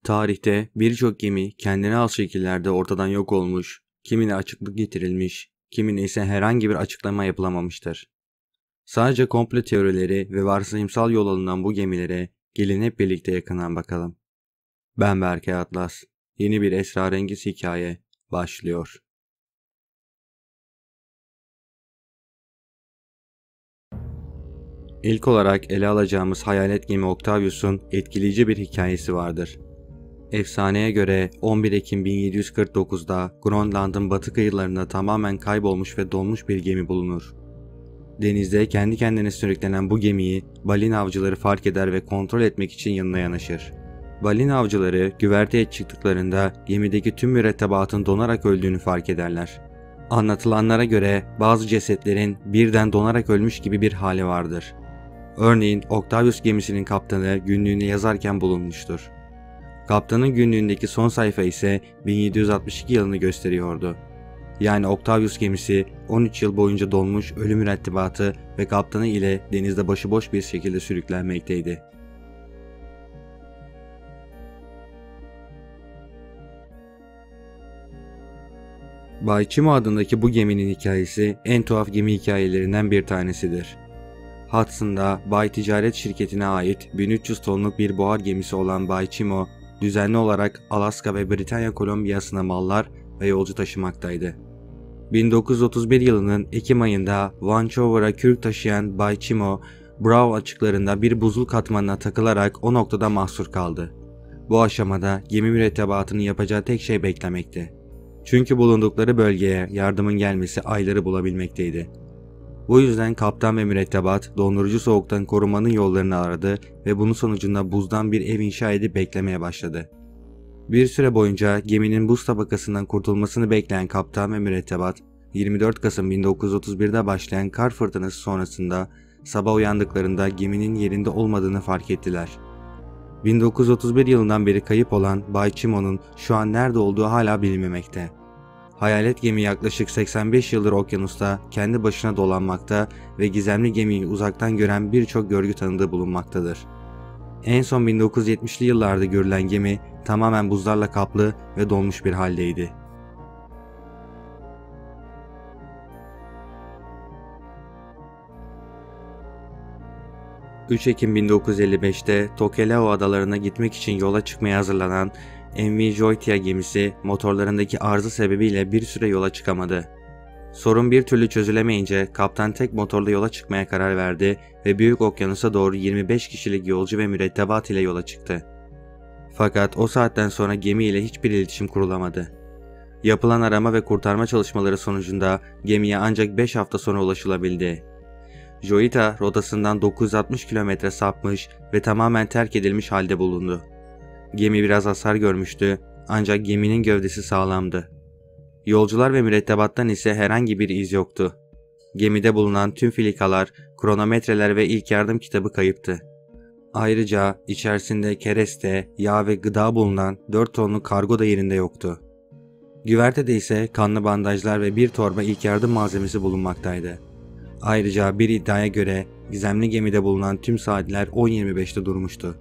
Tarihte birçok gemi kendine has şekillerde ortadan yok olmuş, kimine açıklık getirilmiş, kimine ise herhangi bir açıklama yapılamamıştır. Sadece komplo teorileri ve varsayımsal yol alınan bu gemilere gelin hep birlikte yakından bakalım. Ben Berke Atlas. Yeni bir esrarengiz hikaye başlıyor. İlk olarak ele alacağımız hayalet gemi Octavius'un etkileyici bir hikayesi vardır. Efsaneye göre 11 Ekim 1749'da Grönland'ın batı kıyılarında tamamen kaybolmuş ve donmuş bir gemi bulunur. Denizde kendi kendine sürüklenen bu gemiyi balina avcıları fark eder ve kontrol etmek için yanına yanaşır. Balina avcıları güverteye çıktıklarında gemideki tüm mürettebatın donarak öldüğünü fark ederler. Anlatılanlara göre bazı cesetlerin birden donarak ölmüş gibi bir hali vardır. Örneğin Octavius gemisinin kaptanı günlüğünü yazarken bulunmuştur. Kaptanın günlüğündeki son sayfa ise 1762 yılını gösteriyordu. Yani Octavius gemisi 13 yıl boyunca donmuş ölü mürettebatı ve kaptanı ile denizde başıboş bir şekilde sürüklenmekteydi. Bay Chimo adındaki bu geminin hikayesi en tuhaf gemi hikayelerinden bir tanesidir. Hudson'da Bay Ticaret Şirketi'ne ait 1300 tonluk bir buhar gemisi olan Bay Chimo, düzenli olarak Alaska ve Britanya Kolombiyası'na mallar ve yolcu taşımaktaydı. 1931 yılının Ekim ayında Vancouver'a kürk taşıyan Bay Chimo, Bravo açıklarında bir buzul katmanına takılarak o noktada mahsur kaldı. Bu aşamada gemi mürettebatının yapacağı tek şey beklemekti. Çünkü bulundukları bölgeye yardımın gelmesi ayları bulabilmekteydi. Bu yüzden kaptan ve mürettebat dondurucu soğuktan korunmanın yollarını aradı ve bunun sonucunda buzdan bir ev inşa edip beklemeye başladı. Bir süre boyunca geminin buz tabakasından kurtulmasını bekleyen kaptan ve mürettebat, 24 Kasım 1931'de başlayan kar fırtınası sonrasında sabah uyandıklarında geminin yerinde olmadığını fark ettiler. 1931 yılından beri kayıp olan Bay Chimo'nun şu an nerede olduğu hala bilinmemekte. Hayalet gemi yaklaşık 85 yıldır okyanusta kendi başına dolanmakta ve gizemli gemiyi uzaktan gören birçok görgü tanıdığı bulunmaktadır. En son 1970'li yıllarda görülen gemi tamamen buzlarla kaplı ve donmuş bir haldeydi. ...3 Ekim 1955'te Tokelau adalarına gitmek için yola çıkmaya hazırlanan MV Joytia gemisi motorlarındaki arıza sebebiyle bir süre yola çıkamadı. Sorun bir türlü çözülemeyince kaptan tek motorla yola çıkmaya karar verdi ve Büyük Okyanus'a doğru 25 kişilik yolcu ve mürettebat ile yola çıktı. Fakat o saatten sonra gemi ile hiçbir iletişim kurulamadı. Yapılan arama ve kurtarma çalışmaları sonucunda gemiye ancak 5 hafta sonra ulaşılabildi. Joyita rotasından 960 kilometre sapmış ve tamamen terk edilmiş halde bulundu. Gemi biraz hasar görmüştü ancak geminin gövdesi sağlamdı. Yolcular ve mürettebattan ise herhangi bir iz yoktu. Gemide bulunan tüm filikalar, kronometreler ve ilk yardım kitabı kayıptı. Ayrıca içerisinde kereste, yağ ve gıda bulunan 4 tonluk kargo da yerinde yoktu. Güvertede ise kanlı bandajlar ve bir torba ilk yardım malzemesi bulunmaktaydı. Ayrıca bir iddiaya göre gizemli gemide bulunan tüm saatler 10:25'te durmuştu.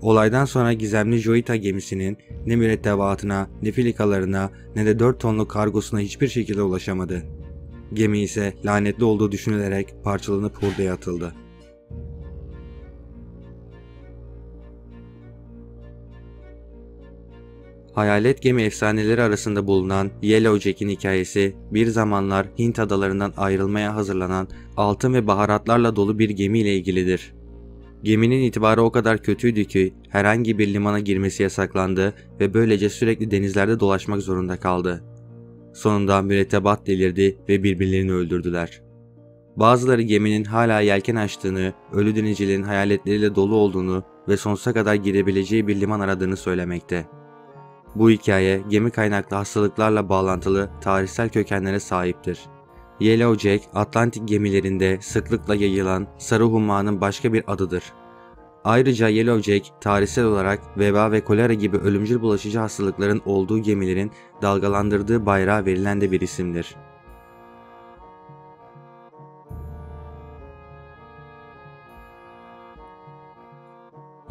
Olaydan sonra gizemli Joyita gemisinin ne mürettebatına, ne filikalarına, ne de 4 tonluk kargosuna hiçbir şekilde ulaşamadı. Gemi ise lanetli olduğu düşünülerek parçalanıp hurdaya atıldı. Hayalet gemi efsaneleri arasında bulunan Yellowjack'in hikayesi, bir zamanlar Hint adalarından ayrılmaya hazırlanan altın ve baharatlarla dolu bir gemi ile ilgilidir. Geminin itibarı o kadar kötüydü ki herhangi bir limana girmesi yasaklandı ve böylece sürekli denizlerde dolaşmak zorunda kaldı. Sonunda mürettebat delirdi ve birbirlerini öldürdüler. Bazıları geminin hala yelken açtığını, ölü denizcilerin hayaletleriyle dolu olduğunu ve sonsuza kadar gidebileceği bir liman aradığını söylemekte. Bu hikaye gemi kaynaklı hastalıklarla bağlantılı tarihsel kökenlere sahiptir. Yellowjack, Atlantik gemilerinde sıklıkla yayılan sarı hummanın başka bir adıdır. Ayrıca Yellowjack, tarihsel olarak veba ve kolera gibi ölümcül bulaşıcı hastalıkların olduğu gemilerin dalgalandırdığı bayrağı verilen de bir isimdir.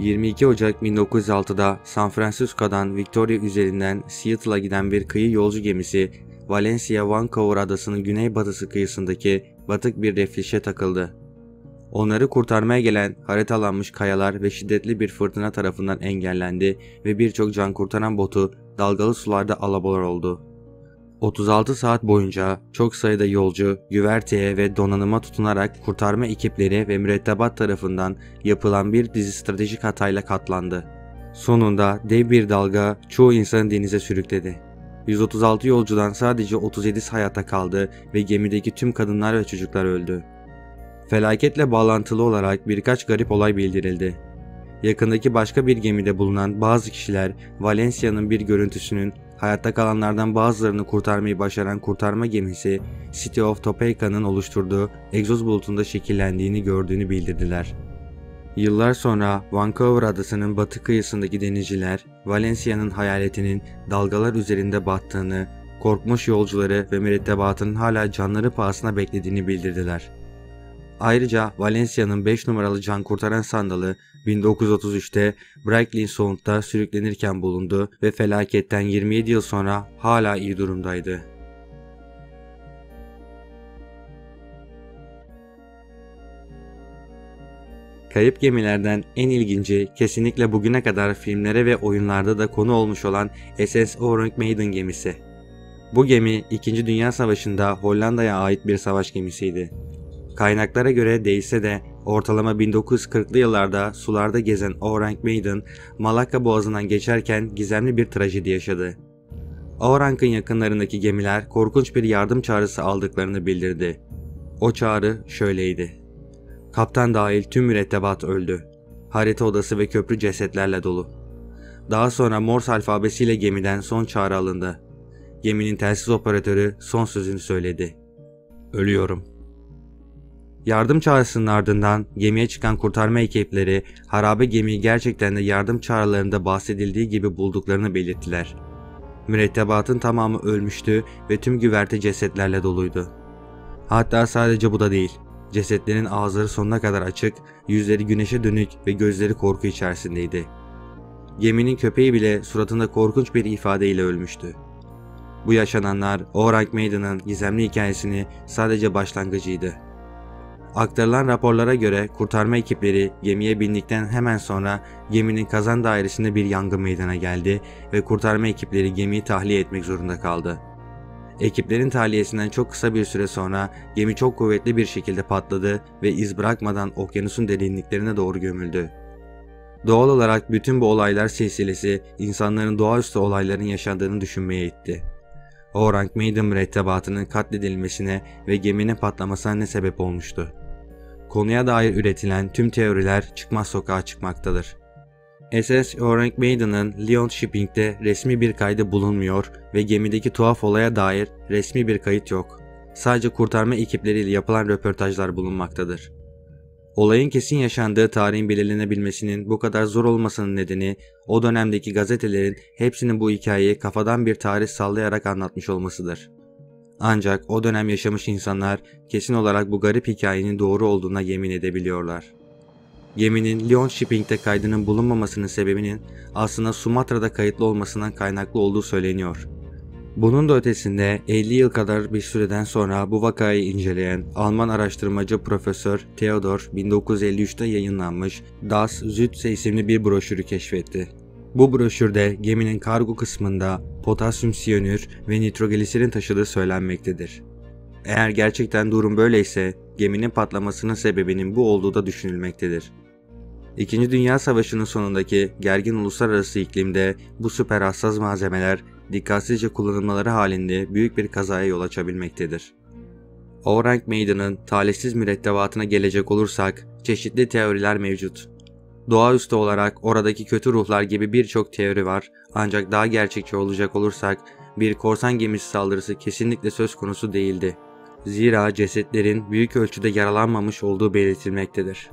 22 Ocak 1906'da San Francisco'dan Victoria üzerinden Seattle'a giden bir kıyı yolcu gemisi Valencia Vancouver adasının güneybatısı kıyısındaki batık bir reflişe takıldı. Onları kurtarmaya gelen haritalanmış kayalar ve şiddetli bir fırtına tarafından engellendi ve birçok can kurtaran botu dalgalı sularda alabalar oldu. 36 saat boyunca çok sayıda yolcu, güverteye ve donanıma tutunarak kurtarma ekipleri ve mürettebat tarafından yapılan bir dizi stratejik hatayla katlandı. Sonunda dev bir dalga çoğu insanı denize sürükledi. 136 yolcudan sadece 37'si hayatta kaldı ve gemideki tüm kadınlar ve çocuklar öldü. Felaketle bağlantılı olarak birkaç garip olay bildirildi. Yakındaki başka bir gemide bulunan bazı kişiler Valencia'nın bir görüntüsünün hayatta kalanlardan bazılarını kurtarmayı başaran kurtarma gemisi City of Topeka'nın oluşturduğu egzoz bulutunda şekillendiğini gördüğünü bildirdiler. Yıllar sonra Vancouver adasının batı kıyısındaki denizciler Valencia'nın hayaletinin dalgalar üzerinde battığını, korkmuş yolcuları ve mürettebatının hala canları pahasına beklediğini bildirdiler. Ayrıca Valencia'nın 5 numaralı can kurtaran sandalı 1933'te Brooklyn Sound'da sürüklenirken bulundu ve felaketten 27 yıl sonra hala iyi durumdaydı. Kayıp gemilerden en ilginci kesinlikle bugüne kadar filmlere ve oyunlarda da konu olmuş olan SS Orange Maiden gemisi. Bu gemi 2. Dünya Savaşı'nda Hollanda'ya ait bir savaş gemisiydi. Kaynaklara göre değilse de ortalama 1940'lı yıllarda sularda gezen Orange Maiden, Malakka Boğazı'ndan geçerken gizemli bir trajedi yaşadı. Orange'ın yakınlarındaki gemiler korkunç bir yardım çağrısı aldıklarını bildirdi. O çağrı şöyleydi: "Kaptan dahil tüm mürettebat öldü. Harita odası ve köprü cesetlerle dolu." Daha sonra Morse alfabesiyle gemiden son çağrı alındı. Geminin telsiz operatörü son sözünü söyledi: "Ölüyorum." Yardım çağrısının ardından gemiye çıkan kurtarma ekipleri harabe gemiyi gerçekten de yardım çağrılarında bahsedildiği gibi bulduklarını belirttiler. Mürettebatın tamamı ölmüştü ve tüm güverte cesetlerle doluydu. Hatta sadece bu da değil, cesetlerin ağızları sonuna kadar açık, yüzleri güneşe dönük ve gözleri korku içerisindeydi. Geminin köpeği bile suratında korkunç bir ifadeyle ölmüştü. Bu yaşananlar Orange Maiden'ın gizemli hikayesinin sadece başlangıcıydı. Aktarılan raporlara göre kurtarma ekipleri gemiye bindikten hemen sonra geminin kazan dairesinde bir yangın meydana geldi ve kurtarma ekipleri gemiyi tahliye etmek zorunda kaldı. Ekiplerin tahliyesinden çok kısa bir süre sonra gemi çok kuvvetli bir şekilde patladı ve iz bırakmadan okyanusun derinliklerine doğru gömüldü. Doğal olarak bütün bu olaylar silsilesi insanların doğaüstü olayların yaşandığını düşünmeye itti. Orange Maiden mürettebatının katledilmesine ve geminin patlamasına ne sebep olmuştu? Konuya dair üretilen tüm teoriler çıkmaz sokağa çıkmaktadır. SS Orange Maiden'ın Lyon Shipping'de resmi bir kaydı bulunmuyor ve gemideki tuhaf olaya dair resmi bir kayıt yok. Sadece kurtarma ekipleriyle yapılan röportajlar bulunmaktadır. Olayın kesin yaşandığı tarihin belirlenebilmesinin bu kadar zor olmasının nedeni o dönemdeki gazetelerin hepsinin bu hikayeyi kafadan bir tarih sallayarak anlatmış olmasıdır. Ancak o dönem yaşamış insanlar kesin olarak bu garip hikayenin doğru olduğuna yemin edebiliyorlar. Geminin Lyon Shipping'de kaydının bulunmamasının sebebinin aslında Sumatra'da kayıtlı olmasından kaynaklı olduğu söyleniyor. Bunun da ötesinde 50 yıl kadar bir süreden sonra bu vakayı inceleyen Alman araştırmacı Profesör Theodor 1953'te yayınlanmış Das Südsee isimli bir broşürü keşfetti. Bu broşürde geminin kargo kısmında potasyum siyanür ve nitrogliserin taşıdığı söylenmektedir. Eğer gerçekten durum böyleyse geminin patlamasının sebebinin bu olduğu da düşünülmektedir. İkinci Dünya Savaşı'nın sonundaki gergin uluslararası iklimde bu süper hassas malzemeler dikkatsizce kullanılmaları halinde büyük bir kazaya yol açabilmektedir. Orange Maiden'ın talihsiz mürettebatına gelecek olursak çeşitli teoriler mevcut. Doğaüstü olarak oradaki kötü ruhlar gibi birçok teori var, ancak daha gerçekçi olacak olursak bir korsan gemisi saldırısı kesinlikle söz konusu değildi. Zira cesetlerin büyük ölçüde yaralanmamış olduğu belirtilmektedir.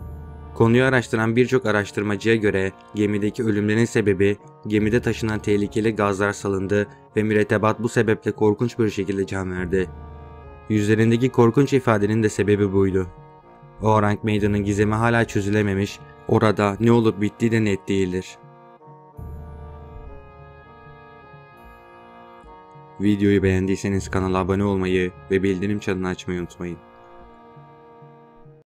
Konuyu araştıran birçok araştırmacıya göre gemideki ölümlerin sebebi gemide taşınan tehlikeli gazlar salındı ve mürettebat bu sebeple korkunç bir şekilde can verdi. Yüzlerindeki korkunç ifadenin de sebebi buydu. Orange Maiden'ın gizemi hala çözülememiş, Orada ne olup bittiği de net değildir. Videoyu beğendiyseniz kanala abone olmayı ve bildirim çanını açmayı unutmayın.